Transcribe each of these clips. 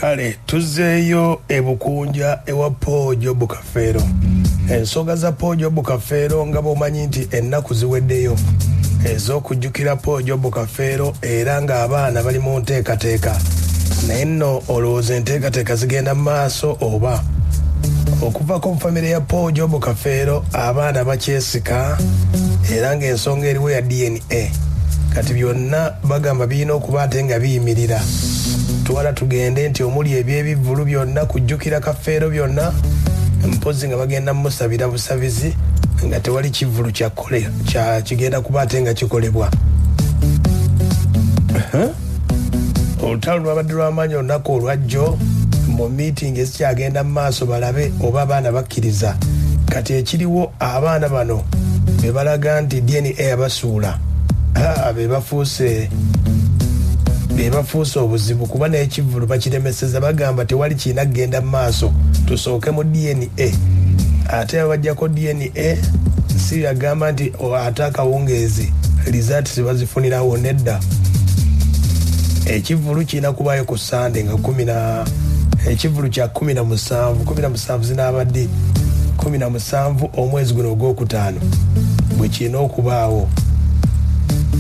Kale tuzeeyo ebukunja ewa Poojo Bukafeero. Ensonga za Poojo Bukafeero nga bw'omanyi nti ennaku ziweddeyo ez'okujjukira Poojo Bukafeero era ng'abaana bali mu nteekateeka. Naye nno olowooza enteekateeka zigenda mu maaso oba okuva ku famire ya Poojo Bukafeero abaana bakyesika era ng'ensonga eriwo ya DNA. Kati byonna bagamba birina okuba ate nga biyimirira. Twala tugende nti omuli ebyebivvulu byonna kujjukira Kafeero byonna mpozi nga bagenda musabira busabizi nga tewali kivvulu kya kigenda kuba ate nga kikolebwa. Olutalo lwabadde lw'amaanyi olunaku olwajjo mu meeting ezikyagenda mu maaso balabe oba abaana bakkiriza. Kati ekiriwo abaana bano be balaga nti DNA yabasuula be bafuuse obuzibu kuba n'ekivvulu bakiremeseza bagamba tewali kirina kgenda mu maaso tusooke mu DNA. Ate abajjako DNA si yagamba nti ate akawungeezi result zibazifunirawo nedda. Ekivvulu kirina kubaayo ku Sande nga ekivvulu kya 17 zinaabadde 17 omwezi guno ogwokutaano bwe kirina okubaawo.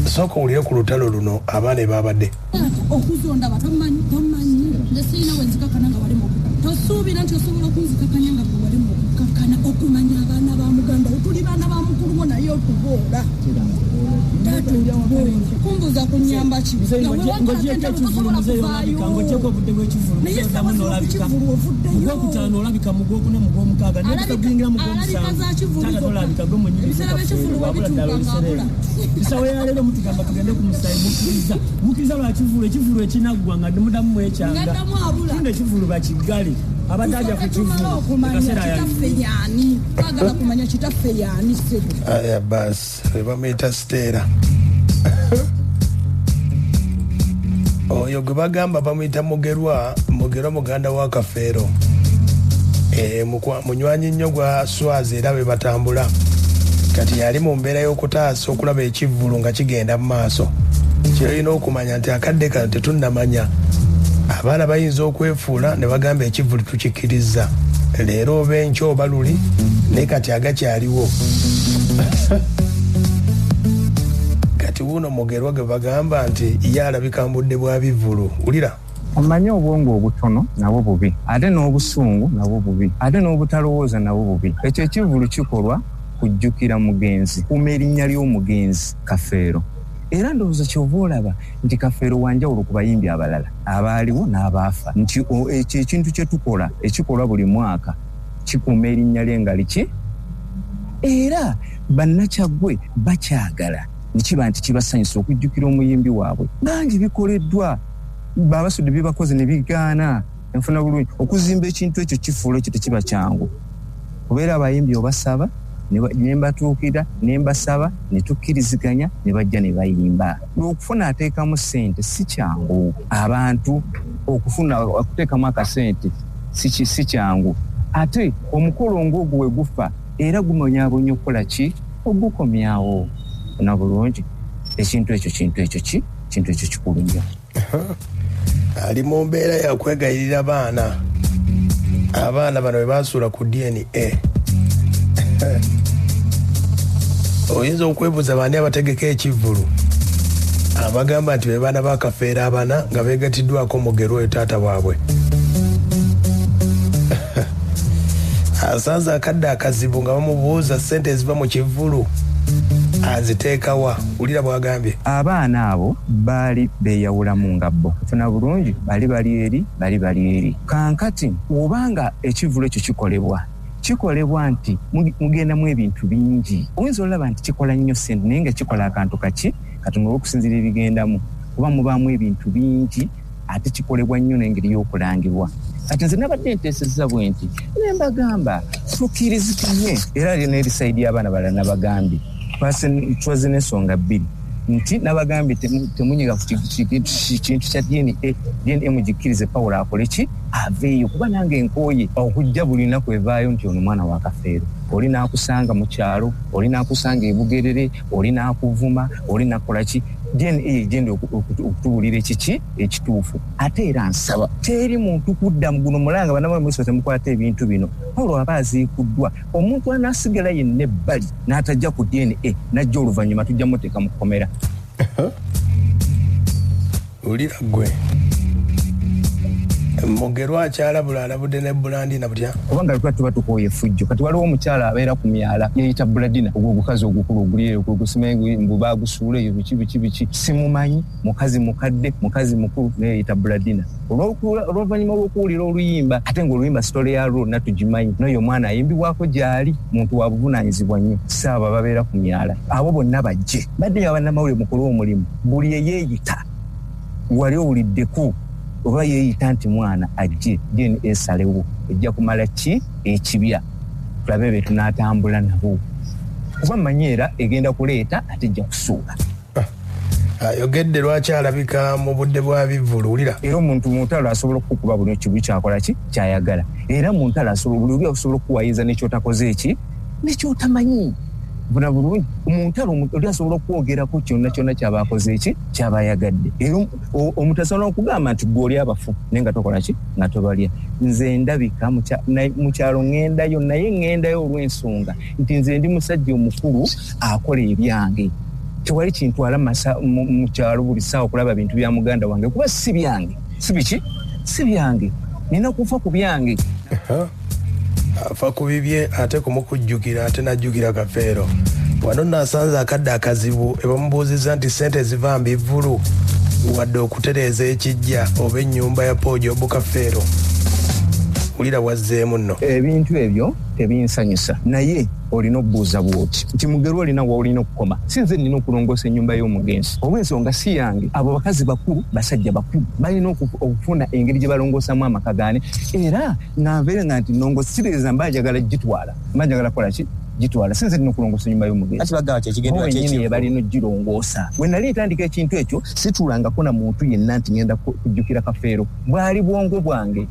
Soko uliye ku lutalo luno abaana babadde okuzonda batamanyi ndesina wenzika kananga wali mu tosuubira nti osobola kunzika kanyanga wali mu kakana okumanya abaana ba Muganda otuli baana ba mukulu naye okuboola kumbuza kunyamba ki ekivulu ekinaggwa nga mudamu mwekyanga kino ekivulu bakigale abadaja ku kivulu kumanya kitaffe yani aya bas bamuyita Stella. Oyo gwe bagamba bamuyita Mugerwa muganda wa Kafeero. Munywanyi nnyo gwa Swazi era be batambula. Kati yali mu mbeera y'okutaasa okulaba ekivvulu nga kigenda mu maaso. Kirina okumanya nti akadde kano tetunnamanya. Abaana bayinza okwefuula ne bagamba ekivvulu tukikkiriza. Leero oba enkya oba luli naye kati agakyaliwo. Kati wuno Mugerwa gwe bagamba nti ye alabika mbudde bwa bivvulu. Wulira omanyi obwongo obutono nabwo bubi ate n'obusungu nabwo bubi ate n'obutalowooza nabwo bubi. Ekyo ekivvulu kikolwa kujjukira mugenzi kuuma erinnya ly'omugenzi Kafeero. Era ndowooza kyova olaba nti Kafeero wanjawulo ku bayimbi abalala abaaliwo n'abaafa nti ekyo ekintu kye tukola ekikolwa buli mwaka kikuuma erinnya lye nga liki era bannakyaggwe bakyagala nekiba nti kibasanyusa okujjukira omuyimbi waabwe. Bangi bikoleddwa babasudde bibakoze ne bigaana enfuna bulungi okuzimba ekintu ekyo kifuula ekyo tekiba kyangu kubeera abayimbi obasaba ne mbatuukira ne mbasaba ne tukkiriziganya ne bajja ne bayimba. Okufuna ateekamu ssente si kyangu. Abantu okuteekamu akasente si kyangu. Ate omukolo ng'ogwo we gufa era gumonyaabonya okukola ki ogukomyawo na bulungi. Ekintu ekyo kikulu nnyo. Ali mu mbeera ya kwegayirira abaana bano be basuula ku DNA. Oyinza okwebuuza baani abategeka ekivvulu abagamba nti be baana ba Kafeero abana nga beegatiddwako Mugerwa oyo taata bwabwe. Asanze akadde akazibu nga bamubuuza ssente eziva mu kivvulu aziteekawa. Wulira bwagambye abaana abo baali beeyawula mu ngabbo funa bulungi bali eri kankati obanga ekivvulu ekyo kikolebwa nti mugendamu ebintu bingi. Oyinza olaba nti kikola nnyo ssente naye nga kikola akantu kaki katonda olw'okusinzira ebigendamu kuba mubaamu ebintu bingi ate kikolebwa nnyo n'engeri y'okulangibwa. Kati nze nabadde nteesezza bwe nti ne mbagamba tukkiriziganye era n'erisaidi y'abaana balala nabagambye twaze n'ensonga bbiri nti nabagambye temunyiga ku kintu kya DNA mugikkirize Pawulo akole ki aveeyo kuba nange nkooye okujja buli lunaku evaayo nti ono mwana wa Kafeero. Oli n'akusanga mu kyalo, oli n'akusanga e Bugerere, oli n'akuvuma, oli n'akola ki DNA egenda okutubuulira ekiki ekituufu. Ate era nsaba teri muntu kudda mu guno mulanga bana mweso temukwata ebintu bino olwo aba aziikuddwa omuntu anaasigala yenna ebbali n'atajja ku DNA najja oluvannyuma tujja muteeka mu kkomera. Ulira gwe Mogerwa akyala bulaalabudde ne Bulandina butya kubanga tuba tukooye fujjo kati waliwo omukyala abeera ku myala yeeyita Bulandina ogwo ogukazi ogukulu ogulire okusimengu mbu baagusuula eyo biki simumanyi mukazi mukadde mukazi mukulu neeyita Bulandina olw'oluvannyuma lw'okuwulira oluyimba ate ng'oluyimba sitole yalwo natugimanyi n'oyo omwana ayimbibwako gy'ali muntu wa buvunaanyizibwa nnyo saaba babeera ku myala abo bonna bajje baddeyo abannamawulire mukole omulimu buli eyeeyita wali owuliddeku oba yeeyita nti mwana ajje DNA esalewo ejja kumala ki ekibya tulabe be tunaatambula nabo kuba manyeera egenda kuleeta ate ejja kusuula. Ayogedde lwaki alabika mu budde bwa bivvulu wulira era omuntu muntalo asobola okukuba buli kibu kyakola ki kyayagala era muntalo asobola buli obi asobola okuwayiza n'ekyotakoze eki n'ekyotamanyi buna bulungi omuntu oli asobola okwogerako kyonna kyabaakoze eki kyabayagadde era omuntu asobola okugamba nti gwe oli abafu naye nga tokola ki nga tobalya. Nze ndabika mu kyalo ŋŋendayo naye ŋŋendayo olw'ensonga nti nze ndi musajja omukulu akola ebyange tewali kintwala mu kyalo buli ssaawa okulaba bintu bya muganda wange kuba si byange si byange nina kufa ku byange. Afa ku bibye ate kumukujjukira ate najjukira Kafeero wano nasanze akadde akazibu ebamubuuziza nti ssente ziva mbivvulu wadde okutereeza ekijja oba ennyumba ya Poojo Kafeero ulira wazzeemu nno ebintu ebyo tebinsanyusa naye olina okubuuza bwoti nti Mugerwa olina w'olina okukoma sinze nina okulongoosa ennyumba y'omugenzi olw'ensonga si yange abo bakazi bakulu basajja bakulu balina okufuna engeri gye balongoosamu amaka gaane era ngambeere nga nti nongoosa sitegeeza mbajagala gitwala mbajagala kukola ki gitwala sinze nina okulongoosa ennyumba y'omugenzi wenyini ye balina ogirongoosa bwe nali ntandika ekintu ekyo situlangako na muntu yenna nti ngenda kujjukira Kafeero bwali bwongo bwange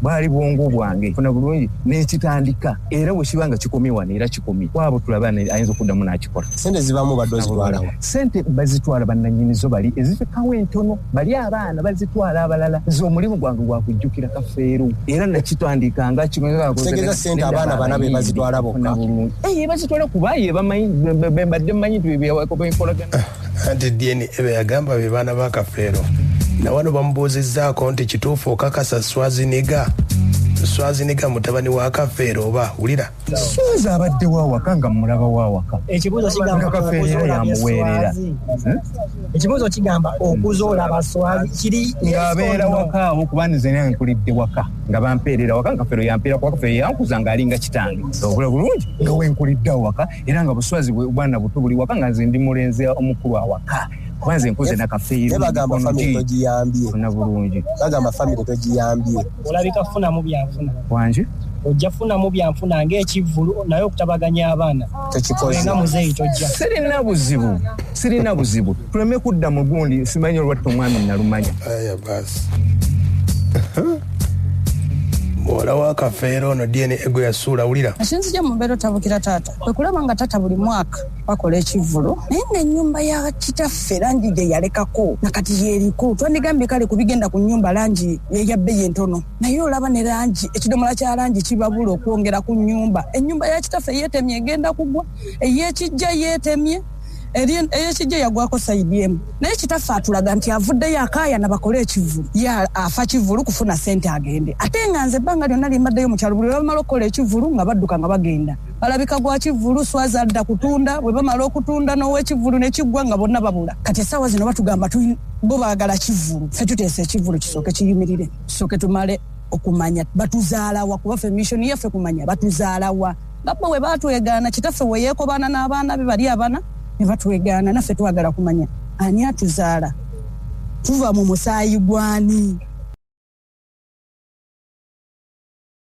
bwali bwongo bwange funa bulungi n'ekitandika era bwe kiba nga kikomye wano era kikomye wabo tulaba ayinza okuddamu n'akikola. Sente zibamu badde ozitwalawo sente bazitwala bannannyinizo bali ezifekawo entono bali abaana bazitwala abalala ze omulimu gwange gwakujjukira Kafeero era nakitandikanga kitegeeza sente abaana bana be bazitwala bokka bazitwala kuba ye bamanyi mbadde mmanyi byekolagana anti DNA ebe yagamba be baana ba Kafeero na wano bamubuuzizzaako nti kituufu okakasa Swaziniga mutabani wa Kafeero oba wulira Swazi abadde waawaka nga mulaba waawaka ekibuuzo kigamba Kafeero yamuweerera ekibuuzo kigamba okuzoola baswazi kiri ng'abeera waka awo kuba nze nkulidde waka nga bampeerera waka Kafeero yampeera kwa Kafeero yankuza ng'alinga kitange obula bulungi nga wenkulidde awaka era nga buswazi bwana buto buli waka nga nze ndi mulenzi omukulu awaka kwanze nkoze na Kafeero bagamba family togiyambye na bulungi bagamba family togiyambye olabika funa mu byanfuna wanje ojja funa mu byanfuna ng'ekivvulu naye okutabaganya abaana tekikoze muzeeyi tojja sirina buzibu tuleme kudda mu gundi simanyi olwatta omwami nalumanya aya basi muwala wa Kafeero ono DNA ego yasuula wulira asinzija mu mbeera otabukira taata kwe kulaba nga taata buli mwaka bakola ekivvulu naye ng'ennyumba ya kitaffe langi gye yalekako nakati yeeriko twandigambye kale kubigenda ku nnyumba langi yeya bbeeyi entono naye olaba ne langi ekidomola kya langi kibabula okwongera ku nnyumba ennyumba ya kitaffe yeetemye egenda kugwa ey'ekijja yeetemye ey'ekijja yagwako sayidi emu naye kitaffe atulaga nti avuddeyo akaayana bakole ekivvulu afa kivvulu kufuna ssente agende ate nga nze ebbanga lyonna limbaddeyo mu kyalo buli lwe bamala okukola ekivvulu nga badduka nga bagenda balabika gwa kivvulu Swazi adda kutunda bwe bamala okutunda n'ow'ekivvulu ne kiggwa nga bonna babula kati essaawa zino batugamba bo baagala kivvulu ffe tuteesa ekivvulu kisooke kiyimirire tusooke tumale okumanya batuzaalawa kuba ffe mission yaffe kumanya batuzaalawa nga bo bwe baatwegaana kitaffe we yeekobaana n'abaana be bali abana ne batwegaana naffe twagala kumanya ani atuzaala tuva mu musaayi gwani